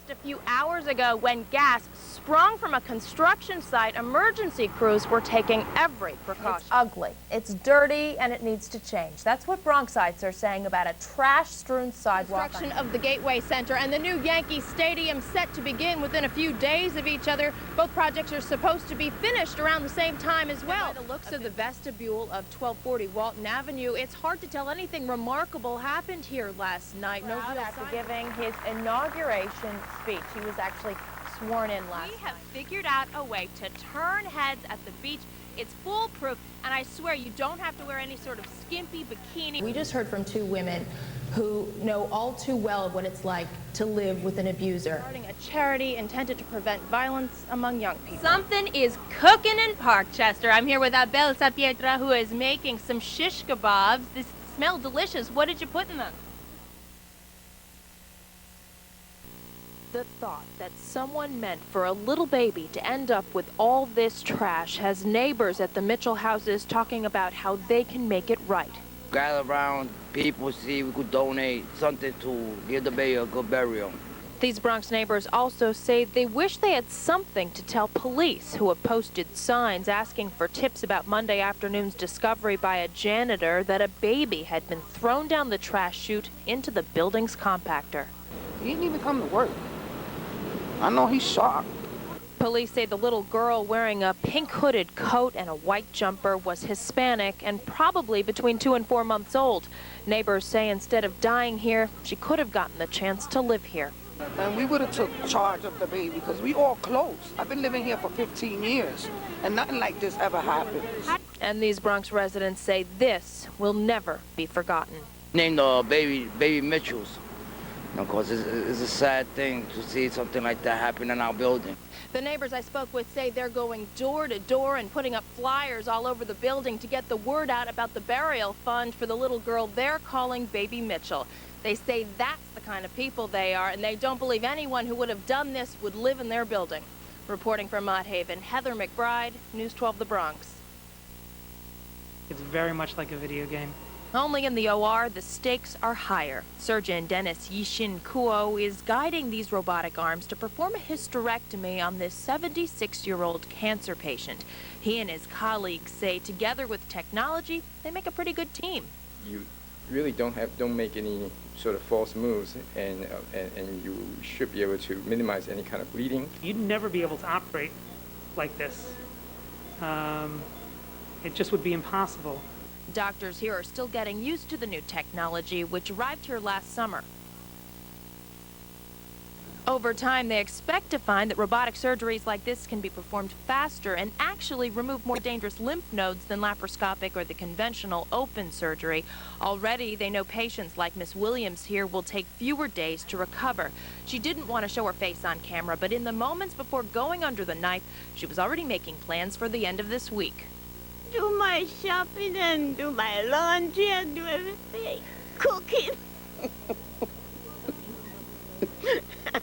just a few hours ago when gas sprung from a construction site. Emergency crews were taking every precaution. It's ugly, it's dirty, and it needs to change. That's what Bronxites are saying about a trash-strewn sidewalk. Construction of the Gateway Center and the new Yankee Stadium set to begin within a few days of each other. Both projects are supposed to be finished around the same time as well. By the looks of the vestibule of 1240 Walton Avenue, it's hard to tell anything remarkable happened here last night. No real After giving his inauguration speech, he was actually sworn in last night. We have figured out a way to turn heads at the beach. It's foolproof, and I swear you don't have to wear any sort of skimpy bikini. We just heard from two women who know all too well what it's like to live with an abuser. Starting a charity intended to prevent violence among young people. Something is cooking in Parkchester. I'm here with Abel Sapietra, who is making some shish kebabs. They smell delicious. What did you put in them? The thought that someone meant for a little baby to end up with all this trash has neighbors at the Mitchell houses talking about how they can make it right. Gather around, people see we could donate something to give the baby a good burial. These Bronx neighbors also say they wish they had something to tell police, who have posted signs asking for tips about Monday afternoon's discovery by a janitor that a baby had been thrown down the trash chute into the building's compactor. He didn't even come to work. I know he's shocked. Police say the little girl wearing a pink hooded coat and a white jumper was Hispanic and probably between 2 and 4 months old. Neighbors say instead of dying here, she could have gotten the chance to live here. And we would have took charge of the baby because we all close. I've been living here for 15 years and nothing like this ever happened. And these Bronx residents say this will never be forgotten. Named the baby Mitchells. Of course, it's a sad thing to see something like that happen in our building. The neighbors I spoke with say they're going door to door and putting up flyers all over the building to get the word out about the burial fund for the little girl they're calling Baby Mitchell. They say that's the kind of people they are, and they don't believe anyone who would have done this would live in their building. Reporting from Mott Haven, Heather McBride, News 12 The Bronx. It's very much like a video game. Only in the OR, the stakes are higher. Surgeon Dennis Yishin Kuo is guiding these robotic arms to perform a hysterectomy on this 76-year-old cancer patient. He and his colleagues say together with technology, they make a pretty good team. You really don't make any sort of false moves, and you should be able to minimize any kind of bleeding. You'd never be able to operate like this. It just would be impossible. Doctors here are still getting used to the new technology, which arrived here last summer. Over time, they expect to find that robotic surgeries like this can be performed faster and actually remove more dangerous lymph nodes than laparoscopic or the conventional open surgery. Already, they know patients like Miss Williams here will take fewer days to recover. She didn't want to show her face on camera, but in the moments before going under the knife, she was already making plans for the end of this week. Do my shopping and do my laundry and do everything. Cooking.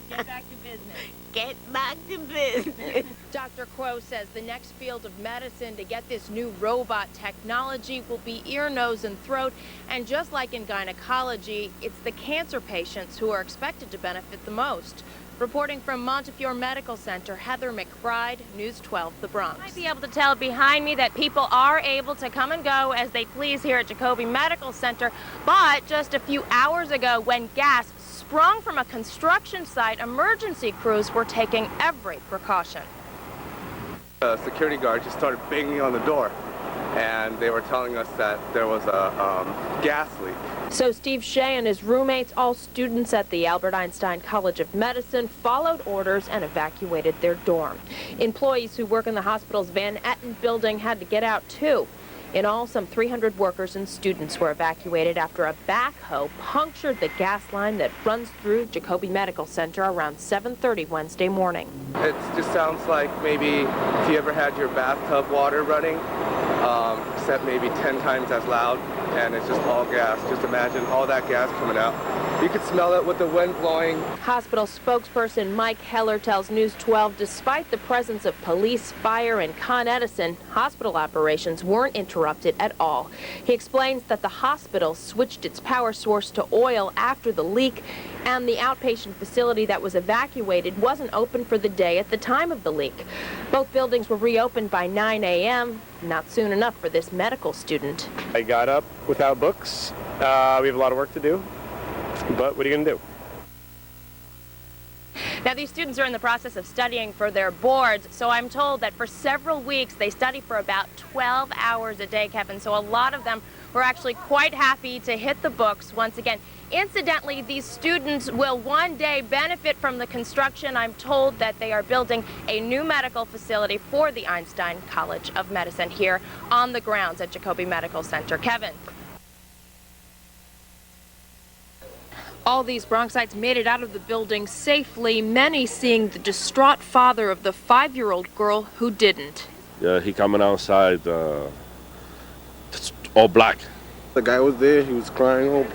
Get back to business. Get back to business. Dr. Kuo says the next field of medicine to get this new robot technology will be ear, nose, and throat. And just like in gynecology, it's the cancer patients who are expected to benefit the most. Reporting from Montefiore Medical Center, Heather McBride, News 12, The Bronx. You might be able to tell behind me that people are able to come and go as they please here at Jacoby Medical Center. But just a few hours ago, when gas sprung from a construction site, emergency crews were taking every precaution. A security guard just started banging on the door, and they were telling us that there was a gas leak. So Steve Shea and his roommates, all students at the Albert Einstein College of Medicine, followed orders and evacuated their dorm. Employees who work in the hospital's Van Etten building had to get out too. In all, some 300 workers and students were evacuated after a backhoe punctured the gas line that runs through Jacoby Medical Center around 7:30 Wednesday morning. It just sounds like maybe if you ever had your bathtub water running, except maybe 10 times as loud, and it's just all gas. Just imagine all that gas coming out. You could smell it with the wind blowing. Hospital spokesperson Mike Heller tells News 12 despite the presence of police, fire, and Con Edison, hospital operations weren't interrupted at all. He explains that the hospital switched its power source to oil after the leak, and the outpatient facility that was evacuated wasn't open for the day at the time of the leak. Both buildings were reopened by 9 a.m., not soon enough for this medical student. I got up without books. We have a lot of work to do, but what are you going to do? Now, these students are in the process of studying for their boards, so I'm told that for several weeks they study for about 12 hours a day, Kevin. So a lot of them were actually quite happy to hit the books once again. Incidentally, these students will one day benefit from the construction. I'm told that they are building a new medical facility for the Einstein College of Medicine here on the grounds at Jacobi Medical Center. Kevin. All these Bronxites made it out of the building safely, many seeing the distraught father of the 5-year-old girl who didn't. Yeah, he coming outside, all black. The guy was there, he was crying,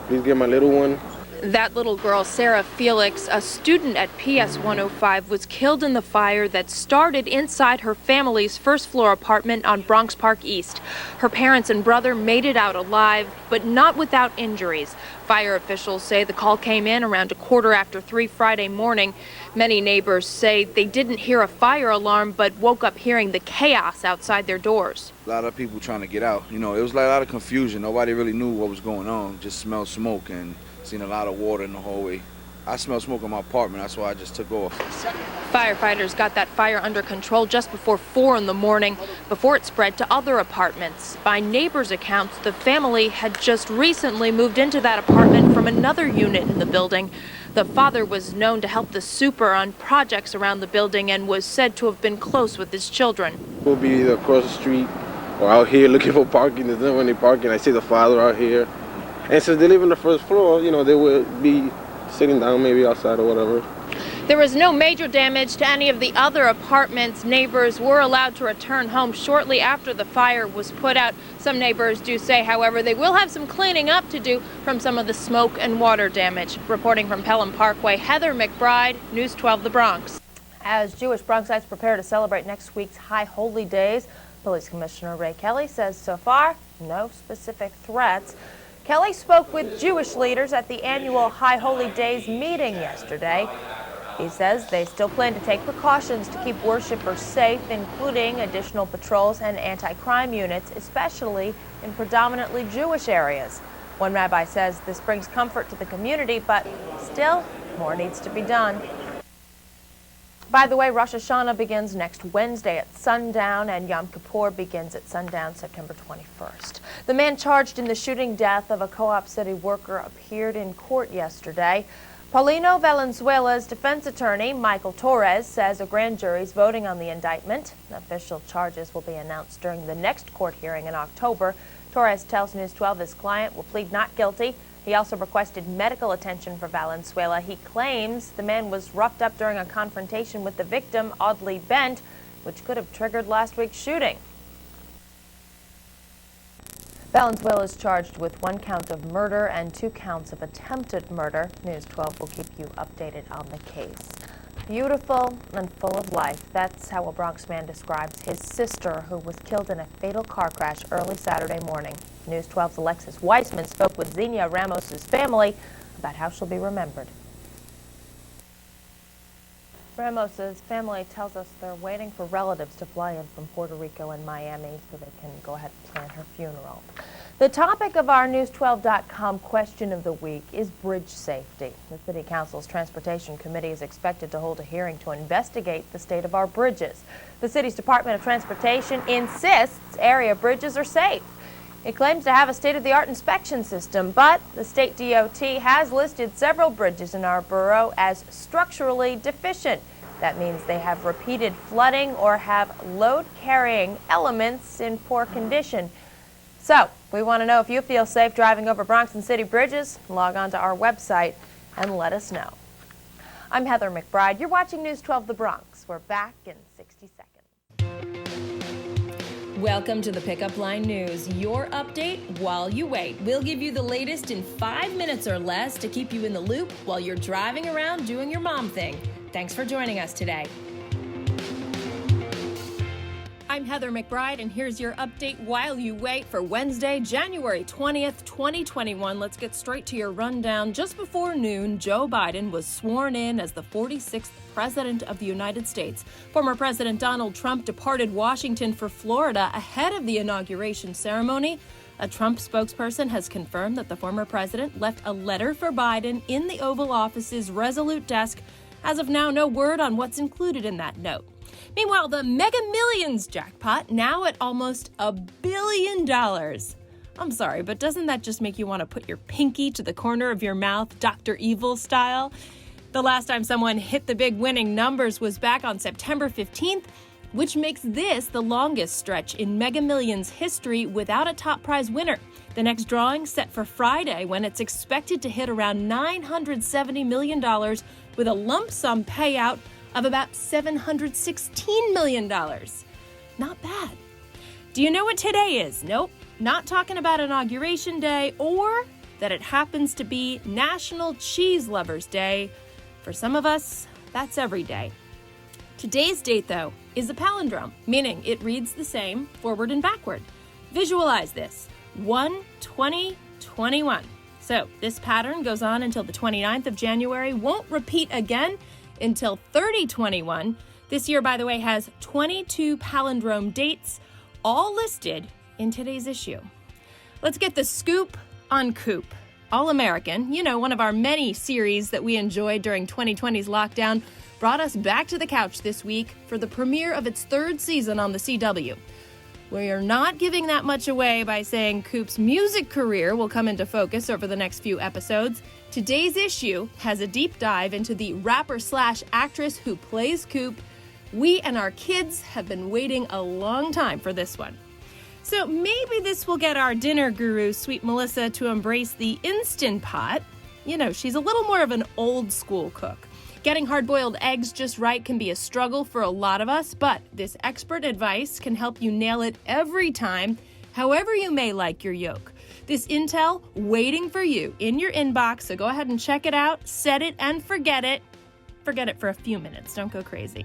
please get my little one. That little girl, Sarah Felix, a student at PS 105, was killed in the fire that started inside her family's first-floor apartment on Bronx Park East. Her parents and brother made it out alive, but not without injuries. Fire officials say the call came in around 3:15 Friday morning. Many neighbors say they didn't hear a fire alarm, but woke up hearing the chaos outside their doors. A lot of people trying to get out. It was like a lot of confusion. Nobody really knew what was going on. Just smelled smoke and seen a lot of water in the hallway. I smelled smoke in my apartment, that's why I just took off. Firefighters got that fire under control just before 4 in the morning, before it spread to other apartments. By neighbors' accounts, the family had just recently moved into that apartment from another unit in the building. The father was known to help the super on projects around the building and was said to have been close with his children. We'll be either across the street or out here looking for parking. There's never any parking. I see the father out here. And since they live on the first floor, they would be sitting down maybe outside or whatever. There was no major damage to any of the other apartments. Neighbors were allowed to return home shortly after the fire was put out. Some neighbors do say, however, they will have some cleaning up to do from some of the smoke and water damage. Reporting from Pelham Parkway, Heather McBride, News 12 The Bronx. As Jewish Bronxites prepare to celebrate next week's High Holy Days, Police Commissioner Ray Kelly says so far, no specific threats. Kelly spoke with Jewish leaders at the annual High Holy Days meeting yesterday. He says they still plan to take precautions to keep worshipers safe, including additional patrols and anti-crime units, especially in predominantly Jewish areas. One rabbi says this brings comfort to the community, but still, more needs to be done. By the way, Rosh Hashanah begins next Wednesday at sundown, and Yom Kippur begins at sundown September 21st. The man charged in the shooting death of a Co-op City worker appeared in court yesterday. Paulino Valenzuela's defense attorney, Michael Torres, says a grand jury is voting on the indictment. Official charges will be announced during the next court hearing in October. Torres tells News 12 his client will plead not guilty. He also requested medical attention for Valenzuela. He claims the man was roughed up during a confrontation with the victim, Audley Bent, which could have triggered last week's shooting. Valenzuela is charged with 1 count of murder and 2 counts of attempted murder. News 12 will keep you updated on the case. Beautiful and full of life. That's how a Bronx man describes his sister, who was killed in a fatal car crash early Saturday morning. News 12's Alexis Weissman spoke with Xenia Ramos' family about how she'll be remembered. Ramos' family tells us they're waiting for relatives to fly in from Puerto Rico and Miami so they can go ahead and plan her funeral. The topic of our News12.com question of the week is bridge safety. The City Council's Transportation Committee is expected to hold a hearing to investigate the state of our bridges. The city's Department of Transportation insists area bridges are safe. It claims to have a state-of-the-art inspection system, but the state DOT has listed several bridges in our borough as structurally deficient. That means they have repeated flooding or have load-carrying elements in poor condition. So, we want to know if you feel safe driving over Bronx and City bridges. Log on to our website and let us know. I'm Heather McBride. You're watching News 12 The Bronx. We're back in 60 seconds. Welcome to the Pickup Line News, your update while you wait. We'll give you the latest in 5 minutes or less to keep you in the loop while you're driving around doing your mom thing. Thanks for joining us today. I'm Heather McBride, and here's your update while you wait for Wednesday, January 20th, 2021. Let's get straight to your rundown. Just before noon, Joe Biden was sworn in as the 46th President of the United States. Former President Donald Trump departed Washington for Florida ahead of the inauguration ceremony. A Trump spokesperson has confirmed that the former president left a letter for Biden in the Oval Office's Resolute desk. As of now, no word on what's included in that note. Meanwhile, the Mega Millions jackpot now at almost $1 billion. I'm sorry, but doesn't that just make you want to put your pinky to the corner of your mouth, Dr. Evil style? The last time someone hit the big winning numbers was back on September 15th, which makes this the longest stretch in Mega Millions history without a top prize winner. The next drawing set for Friday, when it's expected to hit around $970 million with a lump sum payout of about $716 million. Not bad. Do you know what today is? Nope, not talking about Inauguration Day or that it happens to be National Cheese Lovers Day. For some of us, that's every day. Today's date, though, is a palindrome, meaning it reads the same forward and backward. Visualize this, 1/20/21. So this pattern goes on until the 29th of January, won't repeat again until 30/21. This year, by the way, has 22 palindrome dates, all listed in today's issue. Let's get the scoop on Coop. All American, one of our many series that we enjoyed during 2020's lockdown, brought us back to the couch this week for the premiere of its third season on the CW. We are not giving that much away by saying Coop's music career will come into focus over the next few episodes. Today's issue has a deep dive into the rapper/actress who plays Coop. We and our kids have been waiting a long time for this one. So maybe this will get our dinner guru, Sweet Melissa, to embrace the Instant Pot. She's a little more of an old school cook. Getting hard-boiled eggs just right can be a struggle for a lot of us, but this expert advice can help you nail it every time, however you may like your yolk. This intel waiting for you in your inbox, so go ahead and check it out, set it and forget it. Forget it for a few minutes, don't go crazy.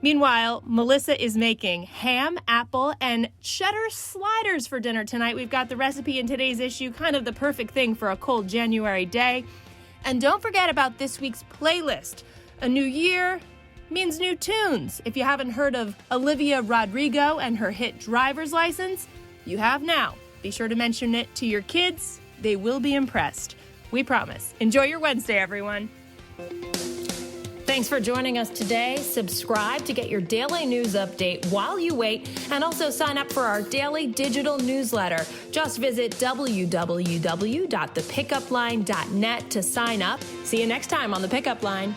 Meanwhile, Melissa is making ham, apple, and cheddar sliders for dinner tonight. We've got the recipe in today's issue, kind of the perfect thing for a cold January day. And don't forget about this week's playlist. A new year means new tunes. If you haven't heard of Olivia Rodrigo and her hit Driver's License, you have now. Be sure to mention it to your kids. They will be impressed. We promise. Enjoy your Wednesday, everyone. Thanks for joining us today. Subscribe to get your daily news update while you wait, and also sign up for our daily digital newsletter. Just visit www.thepickupline.net to sign up. See you next time on The Pickup Line.